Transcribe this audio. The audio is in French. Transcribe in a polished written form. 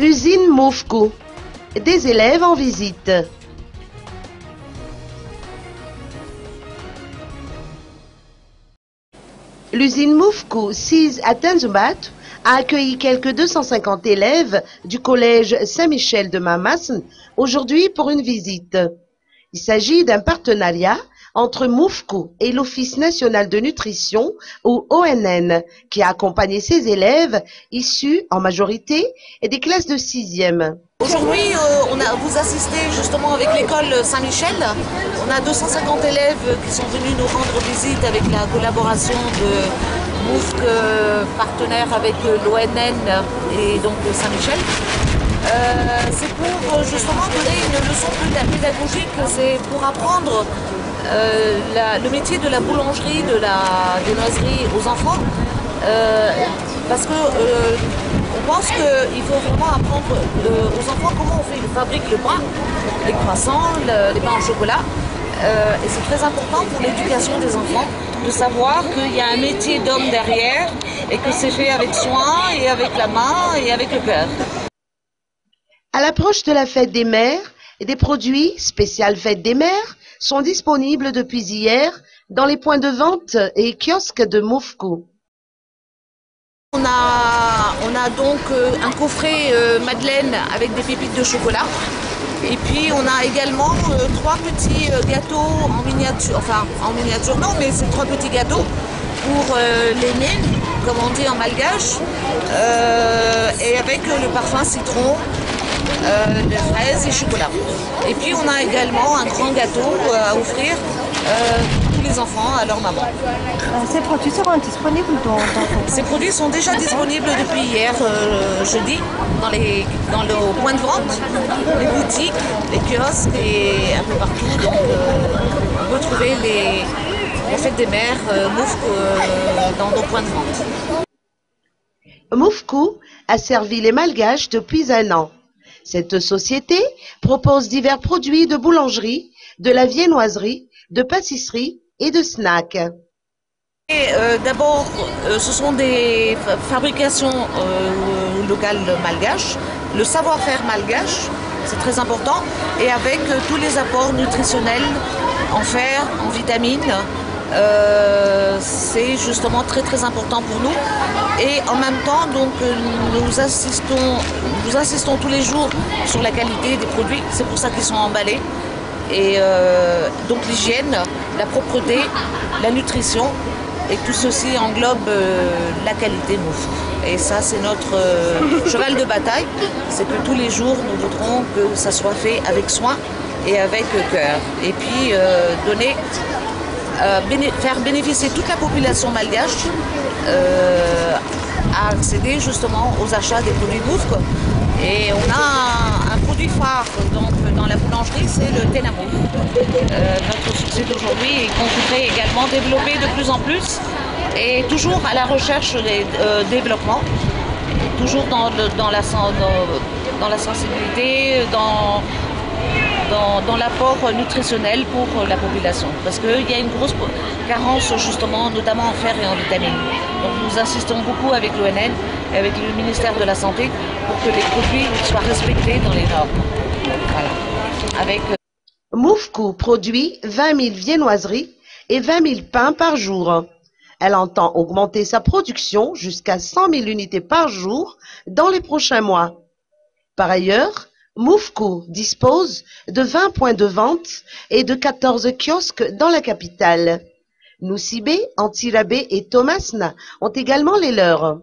L'usine Moufco. Des élèves en visite. L'usine Moufco, sise à Tanzoubat, a accueilli quelques 250 élèves du collège Saint-Michel de Mamassn aujourd'hui pour une visite. Il s'agit d'un partenariat entre Moufco et l'Office national de nutrition, ou ONN, qui a accompagné ces élèves issus en majorité des classes de 6e. Aujourd'hui, vous assistez justement avec l'école Saint-Michel. On a 250 élèves qui sont venus nous rendre visite avec la collaboration de Moufco, partenaire avec l'ONN et donc Saint-Michel. C'est pour justement donner une leçon plus pédagogique, c'est pour apprendre le métier de la boulangerie, des noiseries aux enfants. Parce que on pense qu'il faut vraiment apprendre aux enfants comment on fabrique le pain, les croissants, les pains au chocolat. Et c'est très important pour l'éducation des enfants de savoir qu'il y a un métier d'homme derrière et que c'est fait avec soin et avec la main et avec le cœur. À l'approche de la fête des mères, des produits spécial fête des mères sont disponibles depuis hier dans les points de vente et kiosques de Moufco. On a donc un coffret madeleine avec des pépites de chocolat. Et puis on a également 3 petits gâteaux en miniature, enfin en miniature non, mais c'est 3 petits gâteaux pour l'aîné, comme on dit en malgache, et avec le parfum citron, de fraises et chocolat. Et puis on a également un grand gâteau à offrir tous les enfants à leur maman. Ces produits seront disponibles Ces produits sont déjà disponibles depuis hier jeudi dans le point de vente, les boutiques, les kiosques et un peu partout. Donc on peut trouver la fête des mères Moufco dans nos points de vente. Moufco a servi les Malgaches depuis 1 an. Cette société propose divers produits de boulangerie, de la viennoiserie, de pâtisserie et de snacks. D'abord, ce sont des fabrications locales malgaches, le savoir-faire malgache, c'est très important, et avec tous les apports nutritionnels en fer, en vitamines. C'est justement très important pour nous et en même temps donc nous insistons tous les jours sur la qualité des produits, c'est pour ça qu'ils sont emballés et donc l'hygiène, la propreté, la nutrition et tout ceci englobe la qualité Moufco. Et ça c'est notre cheval de bataille, c'est que tous les jours nous voudrons que ça soit fait avec soin et avec cœur et puis faire bénéficier toute la population malgache à accéder justement aux achats des produits Moufco. Et on a un produit phare donc, dans la boulangerie, c'est le thé Namouf. Notre succès d'aujourd'hui et qu'on voudrait également développer de plus en plus et toujours à la recherche des développements, toujours dans la sensibilité, dans l'apport nutritionnel pour la population. Parce qu'il y a une grosse carence justement, notamment en fer et en vitamines. Donc nous insistons beaucoup avec l'ONN et avec le ministère de la Santé pour que les produits soient respectés dans les normes. Voilà. Moufco produit 20 000 viennoiseries et 20 000 pains par jour. Elle entend augmenter sa production jusqu'à 100 000 unités par jour dans les prochains mois. Par ailleurs, Moufco dispose de 20 points de vente et de 14 kiosques dans la capitale. Noussibé, Antirabé et Thomasna ont également les leurs.